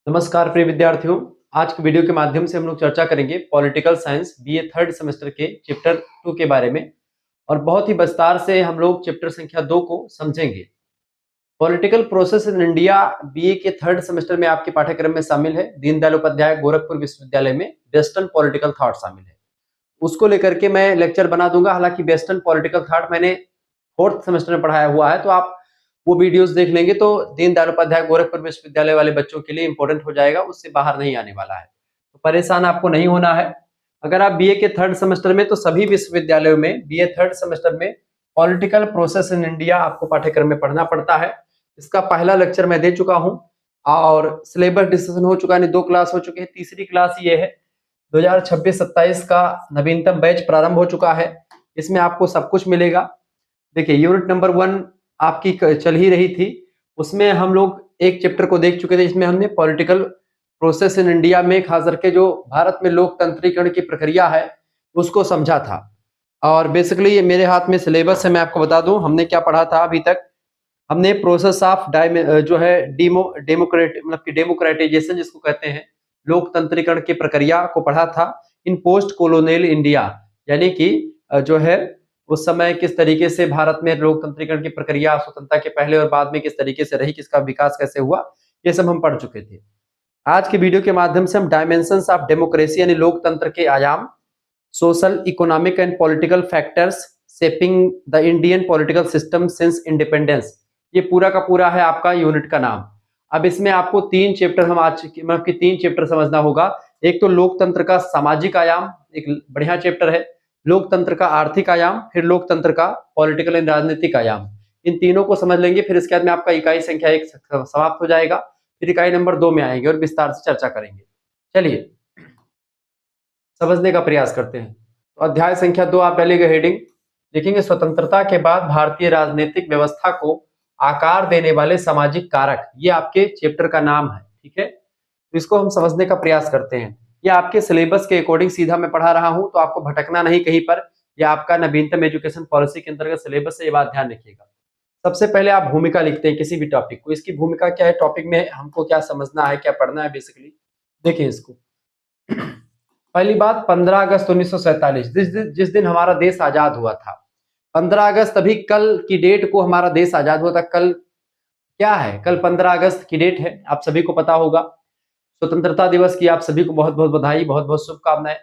नमस्कार प्रिय विद्यार्थियों। आज के वीडियो के माध्यम से हम लोग चर्चा करेंगे political science BA third semester के चैप्टर 2 के बारे में और बहुत ही विस्तार से हम लोग चैप्टर संख्या 2 को समझेंगे। Political process in India BA के थर्ड सेमेस्टर में आपके पाठ्यक्रम में शामिल है। दीनदयाल उपाध्याय गोरखपुर विश्वविद्यालय में वेस्टर्न पॉलिटिकल थॉट शामिल है। उसको लेकर के मैं लेक्चर बना दूंगा। हालांकि वेस्टर्न पॉलिटिकल थॉट मैंने फोर्थ सेमेस्टर में पढ़ाया हुआ है, तो आप वो वीडियोस देख लेंगे तो दीनदयाल उपाध्याय गोरखपुर विश्वविद्यालय वाले बच्चों के लिए इंपॉर्टेंट हो जाएगा, उससे बाहर नहीं आने वाला है। तो परेशान आपको नहीं होना है। अगर आप बीए के थर्ड सेमेस्टर में, तो सभी विश्वविद्यालयों में बीए थर्ड सेमेस्टर में पॉलिटिकल प्रोसेस इन इंडिया आपको पाठ्यक्रम में पढ़ना पड़ता है। इसका पहला लेक्चर मैं दे चुका हूं और सिलेबस डिस्कशन हो चुका है। 2 क्लास हो चुके हैं, तीसरी क्लास ये है। 2026-27 का नवीनतम बैच प्रारंभ हो चुका है। इसमें आपको सब कुछ मिलेगा। देखिए, यूनिट नंबर 1 आपकी चल ही रही थी, उसमें हम लोग एक चैप्टर को देख चुके थे। इसमें हमने पॉलिटिकल प्रोसेस इन इंडिया में खास करके जो भारत में लोकतंत्रीकरण की प्रक्रिया है उसको समझा था। और बेसिकली ये मेरे हाथ में सिलेबस है, मैं आपको बता दूं हमने क्या पढ़ा था अभी तक। हमने प्रोसेस ऑफ जो है डेमोक्रेटाइजेशन जिसको कहते हैं, लोकतंत्रीकरण की प्रक्रिया को पढ़ा था इन पोस्ट कॉलोनियल इंडिया। यानी कि जो है उस समय किस तरीके से भारत में लोकतंत्रीकरण की प्रक्रिया स्वतंत्रता के पहले और बाद में किस तरीके से रही, किसका विकास कैसे हुआ, ये सब हम पढ़ चुके थे। आज के वीडियो के माध्यम से हम डायमेंशंस ऑफ डेमोक्रेसी यानी लोकतंत्र के आयाम, social economic and political factors shaping the Indian political system since independence, ये पूरा का पूरा है आपका यूनिट का नाम। अब इसमें आपको 3 चैप्टर हम आज मतलब कि 3 चैप्टर समझना होगा। एक तो लोकतंत्र का सामाजिक आयाम, एक बढ़िया चैप्टर है। लोकतंत्र का आर्थिक आयाम, फिर लोकतंत्र का पॉलिटिकल एंड राजनीतिक आयाम। इन तीनों को समझ लेंगे, फिर इसके बाद में आपका इकाई संख्या 1 समाप्त हो जाएगा। फिर इकाई नंबर 2 में आएंगे और विस्तार से चर्चा करेंगे। चलिए समझने का प्रयास करते हैं। तो अध्याय संख्या 2 आप पहले हेडिंग देखेंगे, स्वतंत्रता के बाद भारतीय राजनीतिक व्यवस्था को आकार देने वाले सामाजिक कारक। ये आपके चैप्टर का नाम है, ठीक है। तो इसको हम समझने का प्रयास करते हैं। ये आपके सिलेबस के अकॉर्डिंग सीधा मैं पढ़ा रहा हूं, तो आपको भटकना नहीं कहीं पर। ये आपका नवीनतम एजुकेशन पॉलिसी के अंतर्गत सिलेबस है, ये बात ध्यान रखिएगा। सबसे पहले आप भूमिका लिखते हैं किसी भी टॉपिक को। इसकी भूमिका क्या है, टॉपिक में हमको क्या समझना है, क्या पढ़ना है बेसिकली। देखिए इसको पहली बात, 15 अगस्त 1947 जिस दिन हमारा देश आजाद हुआ था। 15 अगस्त अभी कल की डेट को हमारा देश आजाद हुआ था। कल क्या है, कल 15 अगस्त की डेट है, आप सभी को पता होगा। स्वतंत्रता दिवस की आप सभी को बहुत बहुत बधाई, बहुत बहुत शुभकामनाएं।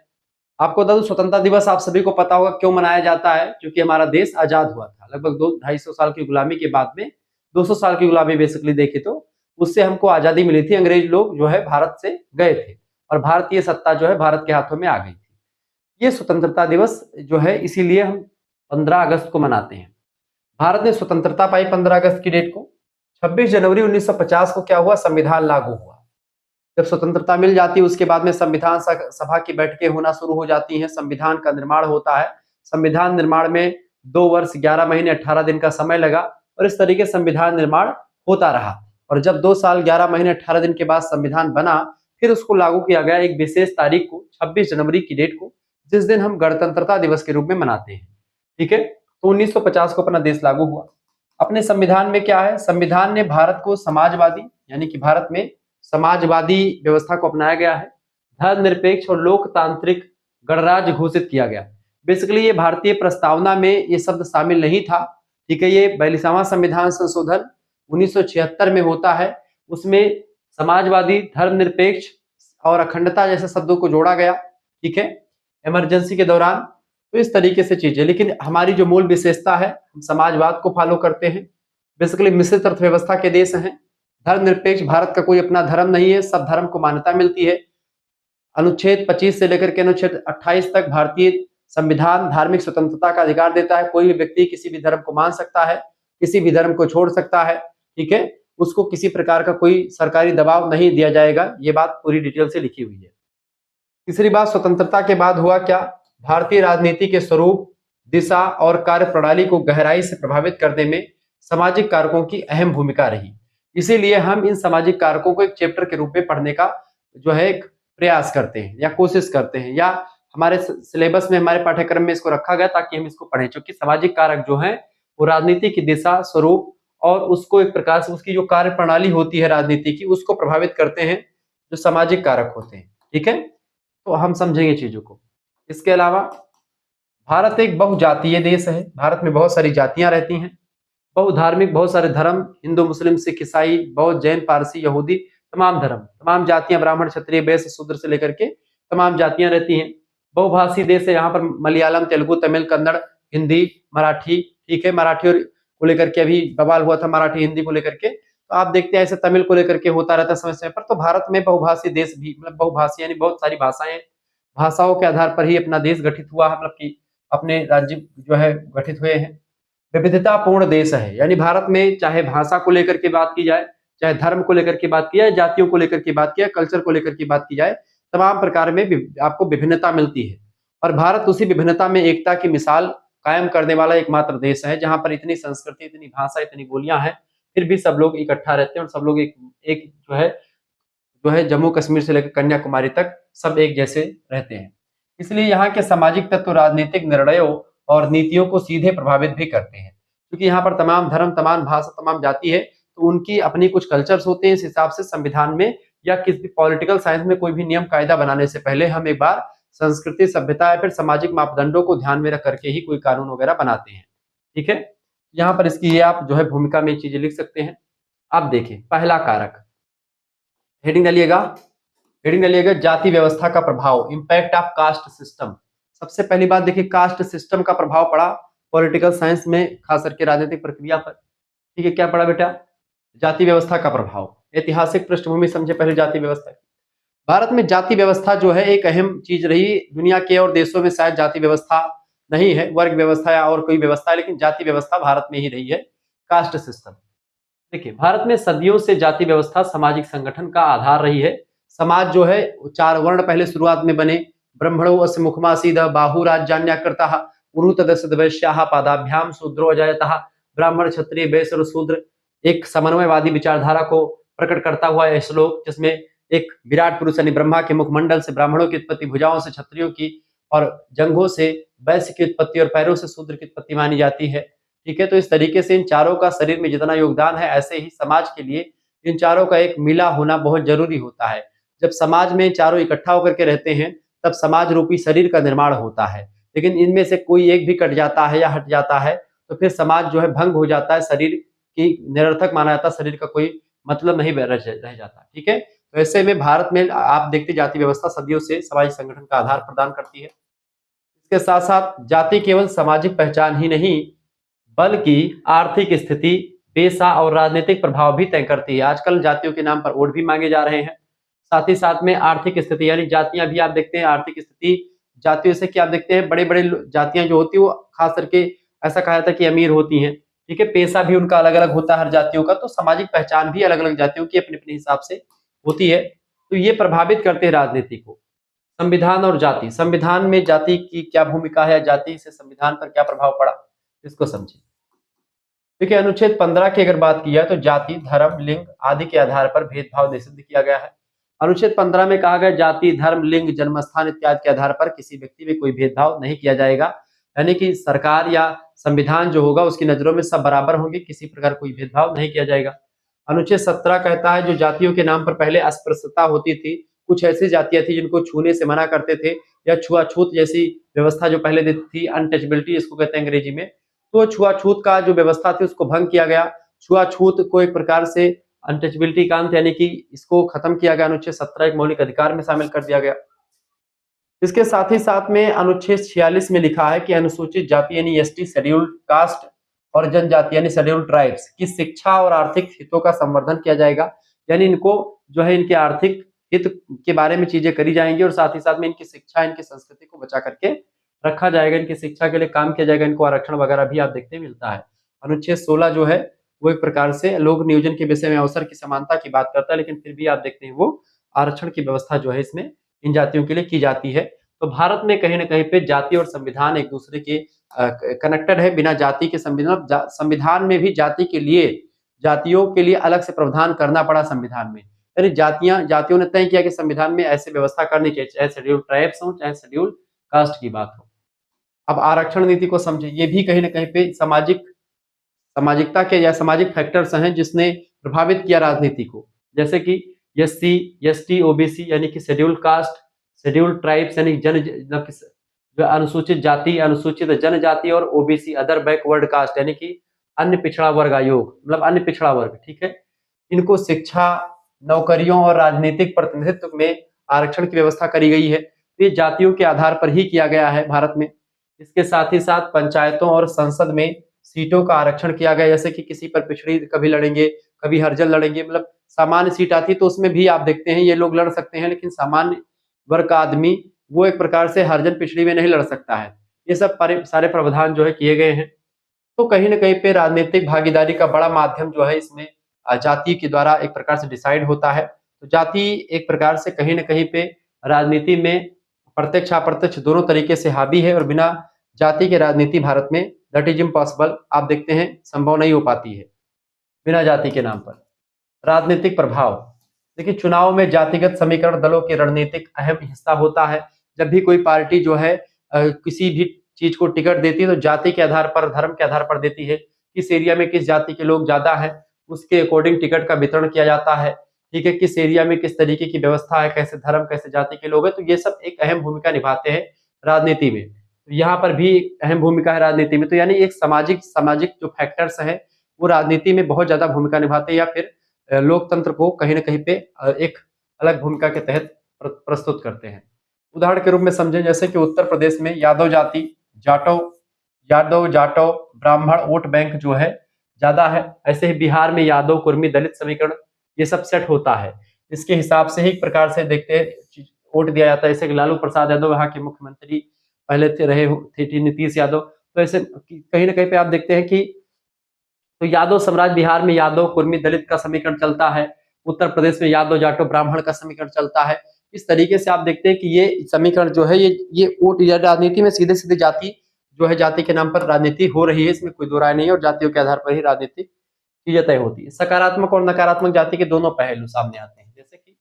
आपको बता दूं, स्वतंत्रता दिवस आप सभी को पता होगा क्यों मनाया जाता है, क्योंकि हमारा देश आजाद हुआ था। लगभग 200-250 साल की गुलामी के बाद में, 200 साल की गुलामी बेसिकली देखे तो उससे हमको आजादी मिली थी। अंग्रेज लोग जो है भारत से गए थे और भारतीय सत्ता जो है भारत के हाथों में आ गई थी। ये स्वतंत्रता दिवस जो है इसीलिए हम 15 अगस्त को मनाते हैं। भारत ने स्वतंत्रता पाई 15 अगस्त की डेट को। 26 जनवरी 1950 को क्या हुआ, संविधान लागू हुआ। जब स्वतंत्रता मिल जाती है उसके बाद में संविधान सभा की बैठकें होना शुरू हो जाती हैं, संविधान का निर्माण होता है। संविधान निर्माण में 2 वर्ष 11 महीने 18 दिन का समय लगा और इस तरीके से संविधान निर्माण होता रहा। और जब 2 साल 11 महीने 18 दिन के बाद संविधान बना, फिर उसको लागू किया गया एक विशेष तारीख को, 26 जनवरी की डेट को, जिस दिन हम गणतंत्रता दिवस के रूप में मनाते हैं, ठीक है। तो 1950 को अपना देश लागू हुआ। अपने संविधान में क्या है, संविधान ने भारत को समाजवादी यानी कि भारत में समाजवादी व्यवस्था को अपनाया गया है। धर्मनिरपेक्ष और लोकतांत्रिक गणराज्य घोषित किया गया। बेसिकली ये भारतीय प्रस्तावना में ये शब्द शामिल नहीं था, ठीक है। ये 42वां संविधान संशोधन 1976 में होता है। उसमें समाजवादी, धर्मनिरपेक्ष और अखंडता जैसे शब्दों को जोड़ा गया, ठीक है, इमरजेंसी के दौरान। तो इस तरीके से चीजें, लेकिन हमारी जो मूल विशेषता है, हम समाजवाद को फॉलो करते हैं। बेसिकली मिश्रित अर्थव्यवस्था के देश हैं। धर्मनिरपेक्ष, भारत का कोई अपना धर्म नहीं है, सब धर्म को मान्यता मिलती है। अनुच्छेद 25 से लेकर के अनुच्छेद 28 तक भारतीय संविधान धार्मिक स्वतंत्रता का अधिकार देता है। कोई भी व्यक्ति किसी भी धर्म को मान सकता है, किसी भी धर्म को छोड़ सकता है, ठीक है। उसको किसी प्रकार का कोई सरकारी दबाव नहीं दिया जाएगा। ये बात पूरी डिटेल से लिखी हुई है। तीसरी बात, स्वतंत्रता के बाद हुआ क्या, भारतीय राजनीति के स्वरूप, दिशा और कार्यप्रणाली को गहराई से प्रभावित करने में सामाजिक कारकों की अहम भूमिका रही। इसीलिए हम इन सामाजिक कारकों को एक चैप्टर के रूप में पढ़ने का जो है एक प्रयास करते हैं या कोशिश करते हैं, या हमारे सिलेबस में, हमारे पाठ्यक्रम में इसको रखा गया ताकि हम इसको पढ़ें। क्योंकि सामाजिक कारक जो है वो राजनीति की दिशा, स्वरूप और उसको एक प्रकार से उसकी जो कार्य प्रणाली होती है राजनीति की, उसको प्रभावित करते हैं। जो सामाजिक कारक होते हैं, ठीक है? तो हम समझेंगे चीजों को। इसके अलावा भारत एक बहुजातीय देश है, भारत में बहुत सारी जातियां रहती हैं, बहुधार्मिक, बहुत सारे धर्म, हिंदू, मुस्लिम, सिख, ईसाई, बौद्ध, जैन, पारसी, यहूदी, तमाम धर्म, तमाम जातियां, ब्राह्मण, क्षत्रिय, वैश्य, शूद्र से लेकर के तमाम जातियां रहती हैं। बहुभाषी देश है, यहाँ पर मलयालम, तेलुगु, तमिल, कन्नड़, हिंदी, मराठी, ठीक है? मराठी और को लेकर के अभी बवाल हुआ था, मराठी हिंदी को लेकर के। तो आप देखते हैं ऐसे तमिल को लेकर के होता रहता है समय समय पर। तो भारत में बहुभाषी देश भी, मतलब बहुभाषी यानी बहुत सारी भाषाएं, भाषाओं के आधार पर ही अपना देश गठित हुआ, मतलब कि अपने राज्य जो है गठित हुए हैं। विविधतापूर्ण देश है, यानी भारत में चाहे भाषा को लेकर के बात की जाए, चाहे धर्म को लेकर के बात की जाए, जातियों को लेकर के बात की जाए, कल्चर को लेकर के बात की जाए, तमाम प्रकार में आपको विभिन्नता मिलती है। और भारत उसी विभिन्नता में एकता की मिसाल कायम करने वाला एकमात्र देश है, जहां पर इतनी संस्कृति, इतनी भाषा, इतनी बोलियां हैं, फिर भी सब लोग इकट्ठा रहते हैं और सब लोग एक एक जो है जम्मू कश्मीर से लेकर कन्याकुमारी तक सब एक जैसे रहते हैं। इसलिए यहाँ के सामाजिक तत्व राजनीतिक निर्णयों और नीतियों को सीधे प्रभावित भी करते हैं, क्योंकि यहाँ पर तमाम धर्म, तमाम भाषा, तमाम जाति है, तो उनकी अपनी कुछ कल्चर्स होते हैं। इस हिसाब से संविधान में या किसी पॉलिटिकल साइंस में कोई भी नियम कायदा बनाने से पहले हम एक बार संस्कृति, सभ्यता या फिर सामाजिक मापदंडों को ध्यान में रख करके ही कोई कानून वगैरह बनाते हैं, ठीक है? यहाँ पर इसकी ये आप जो है भूमिका में चीजें लिख सकते हैं। अब देखिए पहला कारक, हेडिंग डालिएगा, हेडिंग डालिएगा, जाति व्यवस्था का प्रभाव, इंपैक्ट ऑफ कास्ट सिस्टम। सबसे पहली बात देखिए, कास्ट सिस्टम का प्रभाव पड़ा पॉलिटिकल साइंस में, खास करके राजनीतिक प्रक्रिया पर, ठीक है? क्या पड़ा बेटा? जाति व्यवस्था का प्रभाव। ऐतिहासिक पृष्ठभूमि समझे पहले जाति व्यवस्था की। भारत में जाति व्यवस्था जो है एक अहम चीज रही। दुनिया के और देशों में शायद जाति व्यवस्था नहीं है, वर्ग व्यवस्था या और कोई व्यवस्था है, लेकिन जाति व्यवस्था भारत में ही रही है, कास्ट सिस्टम। देखिए भारत में सदियों से जाति व्यवस्था सामाजिक संगठन का आधार रही है। समाज जो है चार वर्ण पहले शुरुआत में बने, ब्रह्मणो अस्य मुखमासीद बाहु राज्यान्यकृतः पुरुतदसद्वैश्याः पादाभ्याम शूद्रो अजायतः, ब्राह्मण, क्षत्रिय, वैश्य और शूद्र। एक समन्वयवादी विचारधारा को प्रकट करता हुआ यह श्लोक, जिसमें एक विराट पुरुष यानी ब्रह्मा के मुखमंडल से ब्राह्मणों की उत्पत्ति, भुजाओं से क्षत्रियों की और जंघों से वैश्य की उत्पत्ति और पैरों से शूद्र की उत्पत्ति मानी जाती है, ठीक है? तो इस तरीके से इन चारों का शरीर में जितना योगदान है, ऐसे ही समाज के लिए इन चारों का एक मिला होना बहुत जरूरी होता है। जब समाज में चारों इकट्ठा होकर के रहते हैं, तब समाज रूपी शरीर का निर्माण होता है। लेकिन इनमें से कोई एक भी कट जाता है या हट जाता है, तो फिर समाज जो है भंग हो जाता है, शरीर की निरर्थक माना जाता है, शरीर का कोई मतलब नहीं रह जाता, ठीक है? तो ऐसे में भारत में आप देखते जाति व्यवस्था सदियों से सामाजिक संगठन का आधार प्रदान करती है। इसके साथ साथ जाति केवल सामाजिक पहचान ही नहीं, बल्कि आर्थिक स्थिति, पेशा और राजनीतिक प्रभाव भी तय करती है। आजकल जातियों के नाम पर वोट भी मांगे जा रहे हैं। साथ ही साथ में आर्थिक स्थिति, यानी जातियां भी आप देखते हैं, आर्थिक स्थिति जातियों से क्या आप देखते हैं, बड़े बड़े जातियां जो होती है वो खास करके ऐसा कहा जाता है कि अमीर होती हैं, ठीक है? पेशा भी उनका अलग अलग होता है हर जातियों का, तो सामाजिक पहचान भी अलग अलग जातियों की अपने अपने हिसाब से होती है। तो ये प्रभावित करते हैं राजनीति को। संविधान और जाति, संविधान में जाति की क्या भूमिका है, जाति से संविधान पर क्या प्रभाव पड़ा, इसको समझिए। देखिए अनुच्छेद 15 की अगर बात की जाए तो जाति, धर्म, लिंग आदि के आधार पर भेदभाव निषिद्ध किया गया है। अनुच्छेद 15 में कहा गया जाति, धर्म, लिंग, जन्मस्थान इत्यादि के आधार पर किसी व्यक्ति में कोई भेदभाव नहीं किया जाएगा। यानी कि सरकार या संविधान जो होगा उसकी नजरों में सब बराबर होंगे, किसी प्रकार कोई भेदभाव नहीं किया जाएगा। अनुच्छेद 17 कहता है जो जातियों के नाम पर पहले अस्पृश्यता होती थी, कुछ ऐसी जातियां थी जिनको छूने से मना करते थे, या छुआछूत जैसी व्यवस्था जो पहले देती थी, अनटचेबिलिटी इसको कहते हैं अंग्रेजी में, तो छुआछूत का जो व्यवस्था थी उसको भंग किया गया। छुआछूत को एक प्रकार से अनटचेबिलिटी का अंत यानी कि इसको खत्म किया गया, अनुच्छेद 17 एक मौलिक अधिकार में शामिल कर दिया गया। इसके साथ ही साथ में अनुच्छेद 46 में लिखा है कि अनुसूचित जाति यानी एसटी, शेड्यूल्ड कास्ट और जनजाति यानी शेड्यूल्ड ट्राइब्स की शिक्षा और आर्थिक हितों का संवर्धन किया जाएगा। यानी इनको जो है इनके आर्थिक हित के बारे में चीजें करी जाएंगी और साथ ही साथ में इनकी शिक्षा, इनकी संस्कृति को बचा करके रखा जाएगा, इनकी शिक्षा के लिए काम किया जाएगा, इनको आरक्षण वगैरह भी आप देखते मिलता है। अनुच्छेद 16 जो है वो एक प्रकार से लोक नियोजन के विषय में अवसर की समानता की बात करता है, लेकिन फिर भी आप देखते हैं वो आरक्षण की व्यवस्था जो है इसमें इन जातियों के लिए की जाती है। तो भारत में कहीं ना कहीं पे जाति और संविधान एक दूसरे के कनेक्टेड है। बिना जाति के संविधान में भी जाति के लिए, जातियों के लिए अलग से प्रावधान करना पड़ा संविधान में। यानी जातियों ने तय किया कि संविधान में ऐसे व्यवस्था करनी चाहिए, चाहे शेड्यूल ट्राइब्स हो, चाहे शेड्यूल कास्ट की बात हो। अब आरक्षण नीति को समझे, ये भी कहीं ना कहीं पे सामाजिकता के या सामाजिक फैक्टर्स हैं जिसने प्रभावित किया राजनीति को। जैसे कि एससी, एसटी, ओबीसी यानी कि शेड्यूल्ड कास्ट, शेड्यूल्ड ट्राइब्स यानी जो अनुसूचित जाति, अनुसूचित जनजाति, और ओबीसी अदर बैकवर्ड कास्ट यानी कि अन्य पिछड़ा वर्ग आयोग, मतलब अन्य पिछड़ा वर्ग, ठीक है। इनको शिक्षा, नौकरियों और राजनीतिक प्रतिनिधित्व में आरक्षण की व्यवस्था करी गई है। तो ये जातियों के आधार पर ही किया गया है भारत में। इसके साथ ही साथ पंचायतों और संसद में सीटों का आरक्षण किया गया, जैसे कि किसी पर पिछड़ी कभी लड़ेंगे, कभी हरिजन लड़ेंगे, मतलब सामान्य सीट आती है तो उसमें भी आप देखते हैं ये लोग लड़ सकते हैं, लेकिन सामान्य वर्ग का आदमी वो एक प्रकार से हरिजन पिछड़ी में नहीं लड़ सकता है। ये सब सारे प्रावधान जो है किए गए हैं। तो कहीं न कहीं पे राजनीतिक भागीदारी का बड़ा माध्यम जो है इसमें जाति के द्वारा एक प्रकार से डिसाइड होता है। तो जाति एक प्रकार से कहीं न कहीं पे राजनीति में प्रत्यक्ष अप्रत्यक्ष दोनों तरीके से हावी है, और बिना जाति के राजनीति भारत में दैट इज़ इम्पॉसिबल, आप देखते हैं संभव नहीं हो पाती है, बिना जाति के नाम पर। राजनीतिक प्रभाव, देखिए चुनाव में जातिगत समीकरण दलों के रणनीतिक अहम हिस्सा होता है। जब भी कोई पार्टी जो है किसी भी चीज को टिकट देती है तो जाति के आधार पर, धर्म के आधार पर देती है। किस एरिया में किस जाति के लोग ज्यादा हैं उसके अकॉर्डिंग टिकट का वितरण किया जाता है, ठीक है। किस एरिया में किस तरीके की व्यवस्था है, कैसे धर्म कैसे जाति के लोग हैं, तो ये सब एक अहम भूमिका निभाते हैं राजनीति में। तो यहाँ पर भी एक अहम भूमिका है राजनीति में। तो यानी एक सामाजिक सामाजिक जो फैक्टर्स हैं वो राजनीति में बहुत ज्यादा भूमिका निभाते हैं, या फिर लोकतंत्र को कहीं न कहीं पे एक अलग भूमिका के तहत प्रस्तुत करते हैं। उदाहरण के रूप में समझें, जैसे कि उत्तर प्रदेश में यादव जाति, यादव, जाटव, ब्राह्मण वोट बैंक जो है ज़्यादा है। ऐसे ही बिहार में यादव, कुर्मी, दलित समीकरण ये सब सेट होता है। इसके हिसाब से ही एक प्रकार से देखते हैं वोट दिया जाता है। जैसे कि लालू प्रसाद यादव यहाँ के मुख्यमंत्री पहले थे नीतीश यादव। तो ऐसे कहीं न कहीं पे आप देखते हैं कि तो यादव साम्राज्य बिहार में यादव, कुर्मी, दलित का समीकरण चलता है। उत्तर प्रदेश में यादव, जाटव, ब्राह्मण का समीकरण चलता है। इस तरीके से आप देखते हैं कि ये समीकरण जो है ये वोट या राजनीति में सीधे-सीधे जाति जो है, जाति के नाम पर राजनीति हो रही है, इसमें कोई दो राय नहीं है, और जातियों के आधार पर ही राजनीति चीजें तय होती है। सकारात्मक और नकारात्मक जाति के दोनों पहलू सामने आते हैं। जैसे कि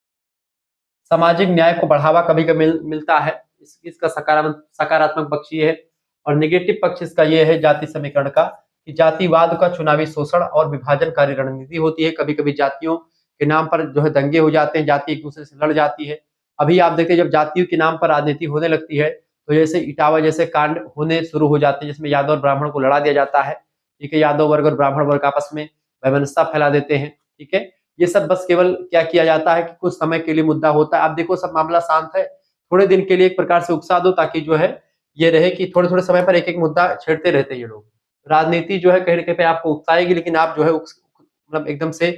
सामाजिक न्याय को बढ़ावा कभी-कभी मिलता है, इसका सकारात्मक पक्ष ये है, और नेगेटिव पक्ष इसका ये है जाति समीकरण का कि जातिवाद का चुनावी शोषण और विभाजनकारी रणनीति होती है। कभी-कभी जातियों के नाम पर जो है दंगे हो जाते हैं, जाति एक-दूसरे से लड़ जाती है। अभी आप देखते हैं जब जातियों के नाम पर राजनीति होने लगती है, तो जैसे इटावा जैसे कांड होने शुरू हो जाते हैं, जिसमें यादव और ब्राह्मण को लड़ा दिया जाता है, ठीक है। यादव वर्ग और ब्राह्मण वर्ग आपस में वैमनस्य फैला देते हैं, ठीक है। ये सब बस केवल क्या किया जाता है कि कुछ समय के लिए मुद्दा होता है। आप देखो सब मामला शांत है, थोड़े दिन के लिए एक प्रकार से उकसा दो, ताकि जो है ये रहे कि थोड़े-थोड़े समय पर एक-एक मुद्दा छेड़ते रहते हैं ये लोग। राजनीति जो है कहीं न कहीं पे आपको उकसाएगी, लेकिन आप जो है मतलब एकदम से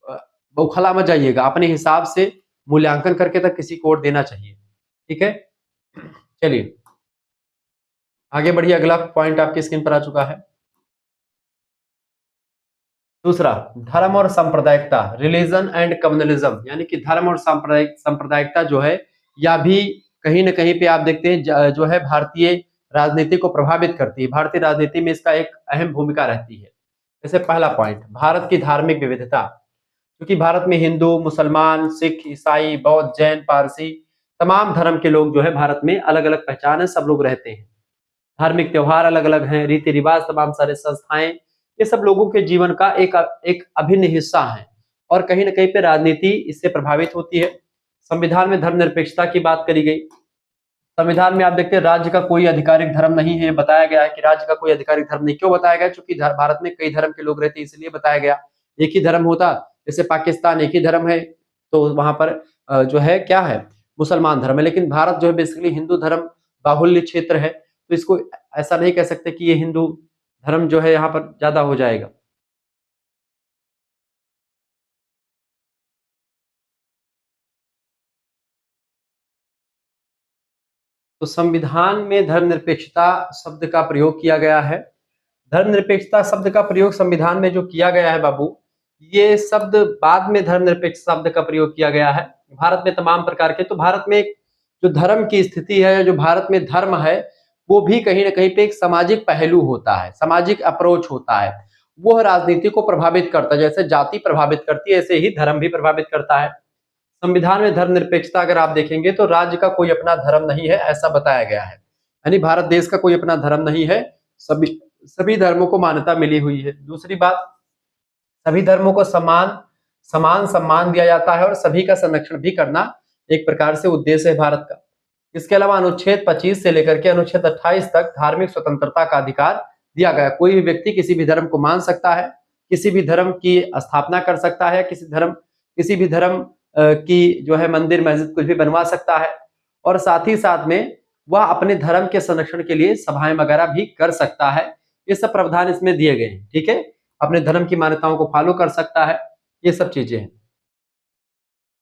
अ, बौखला मत जाइएगा। अपने हिसाब से मूल्यांकन करके तब किसी को वोट देना चाहिए, ठीक है। चलिए आगे बढ़िए, अगला पॉइंट आपकी स्क्रीन पर आ चुका है। दूसरा, धर्म और सांप्रदायिकता, रिलीजन एंड कम्युनलिज्म, यानी कि धर्म और सांप्रदायिकता जो है, या भी कहीं न कहीं पे आप देखते हैं जो है भारतीय राजनीति को प्रभावित करती है। भारतीय राजनीति में इसका एक अहम भूमिका रहती है। जैसे पहला पॉइंट, भारत की धार्मिक विविधता, क्योंकि भारत में हिंदू, मुसलमान, सिख, ईसाई, बौद्ध, जैन, पारसी तमाम धर्म के लोग जो है भारत में अलग-अलग पहचान है, सब लोग रहते हैं। धार्मिक त्योहार अलग-अलग हैं, रीति-रिवाज तमाम सारे संस्थाएँ, ये सब लोगों के जीवन का एक अभिन्न हिस्सा है, और कहीं न कहीं पे राजनीति इससे प्रभावित होती है। संविधान में धर्मनिरपेक्षता की बात करी गई। संविधान में आप देखते हैं राज्य का कोई आधिकारिक धर्म नहीं है, बताया गया है कि राज्य का कोई आधिकारिक धर्म नहीं। क्यों बताया गया? चूँकि भारत में कई धर्म के लोग रहते हैं, इसलिए बताया गया। एक ही धर्म होता, जैसे पाकिस्तान एक ही धर्म है, तो वहाँ पर जो है क्या है? मुसलमान धर्म है, लेकिन भारत जो है बेसिकली हिंदू धर्म बाहुल्य क्षेत्र है, तो इसको ऐसा नहीं कह सकते कि ये हिंदू धर्म जो है यहाँ पर ज़्यादा हो जाएगा। तो संविधान में धर्मनिरपेक्षता शब्द का प्रयोग किया गया है। धर्मनिरपेक्षता शब्द का प्रयोग संविधान में जो किया गया है बाबू, ये शब्द बाद में धर्मनिरपेक्ष शब्द का प्रयोग किया गया है। भारत में तमाम प्रकार के, तो भारत में जो धर्म की स्थिति है, जो भारत में धर्म है, वो भी कहीं न कहीं पे एक सामाजिक पहलू होता है, सामाजिक अप्रोच होता है। वो राजनीति को प्रभावित करता है, जैसे जाति प्रभावित करती है, ऐसे ही धर्म भी प्रभावित करता है। संविधान में धर्मनिरपेक्षता अगर आप देखेंगे तो राज्य का कोई अपना धर्म नहीं है, ऐसा बताया गया है। यानी भारत देश का कोई अपना धर्म नहीं है, सभी सभी धर्मों को मान्यता मिली हुई है। दूसरी बात, सभी धर्मों को समान समान सम्मान दिया जाता है और सभी का संरक्षण भी करना एक प्रकार से उद्देश्य है भारत का। इसके अलावा अनुच्छेद 25 से लेकर के अनुच्छेद 28 तक धार्मिक स्वतंत्रता का अधिकार दिया गया। कोई भी व्यक्ति किसी भी धर्म को मान सकता है, किसी भी धर्म की स्थापना कर सकता है, किसी भी धर्म की जो है मंदिर मस्जिद कुछ भी बनवा सकता है, और साथ ही साथ में वह अपने धर्म के संरक्षण के लिए सभाएं वगैरह भी कर सकता है। ये सब प्रावधान इसमें दिए गए हैं, ठीक है। अपने धर्म की मान्यताओं को फॉलो कर सकता है, ये सब चीजें हैं।